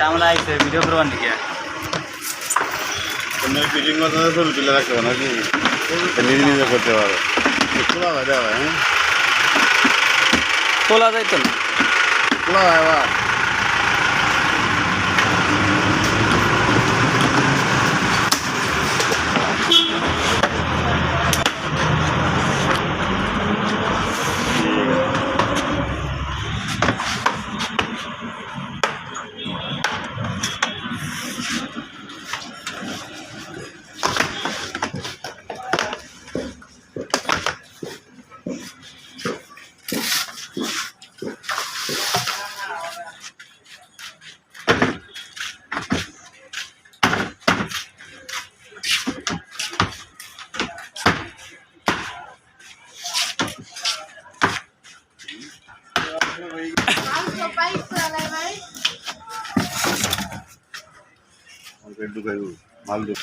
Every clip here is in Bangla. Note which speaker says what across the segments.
Speaker 1: কামলা আইছে ভিডিও করবার নাকি
Speaker 2: তোমার ফিটিং করতে ছবি তুলে রাখতে হবে নাকি নিজে নিজে করতে পারো খোলা হয় দেওয়া হ্যাঁ
Speaker 1: তোলা যাইতো না
Speaker 2: খোলা হয় বা মাল দু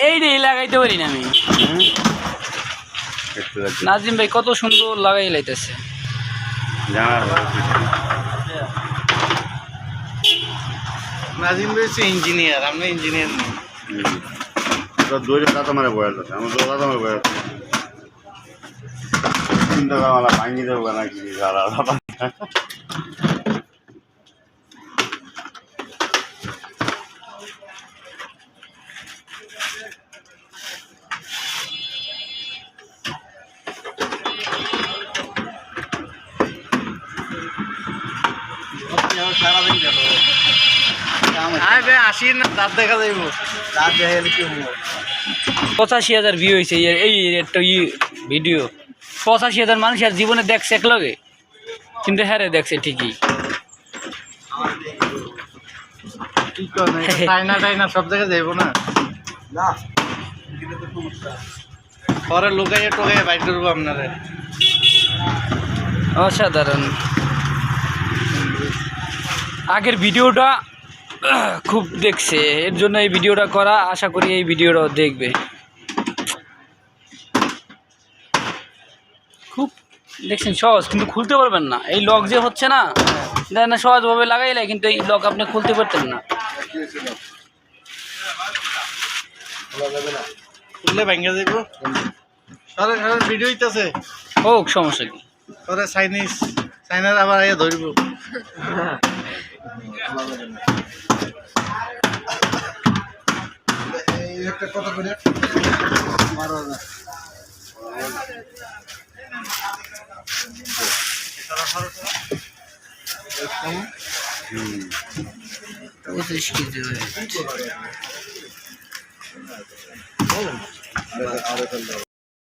Speaker 1: এইটাই লাগাইতে পারি না আমি নাজিম ভাই কত সুন্দর লাগাই লাইতেছে
Speaker 3: নাজিম ভাই ইঞ্জিনিয়ার আমরা ইঞ্জিনিয়ার নেই
Speaker 2: দৌড়ে দাদা মারে বয়াল আছে আমার দাদা মারে বয়াল চিন্তা করা মালা ভাঙি দেবো নাকি
Speaker 3: সারাদিন গেল আসি না দাঁত দেখা যাইব দাঁত দেখা গেলে কি হবো
Speaker 1: 85,000 ভিউ হয়েছে এই একটা ভিডিও 85,000 মানুষ আর জীবনে দেখছে এক লগে কিন্তু হ্যাঁ রে দেখছে ঠিকই
Speaker 3: টাইনা সব জায়গায় যাইব না পরে লুকাইয়ে টোকাইয়ে বাইক করবো আপনারা
Speaker 1: অসাধারণ আগের ভিডিওটা খুব দেখছে এর জন্য এই ভিডিওটা করা আশা করি এই ভিডিওটাও দেখবে খুব দেখছেন সহজ কিন্তু খুলতে পারবেন না এই লক যে হচ্ছে না দেখেন না সহজভাবে লাগাইলে কিন্তু এই লক আপনি খুলতে পারতেন না
Speaker 3: খুললে ভেঙে যাইব ভিডিও হইতেছে
Speaker 1: হোক সমস্যা কি
Speaker 3: পরে চাইনার আবার আইয়া ধরব একটা কথা বলে
Speaker 1: 25 কেজি
Speaker 3: আরে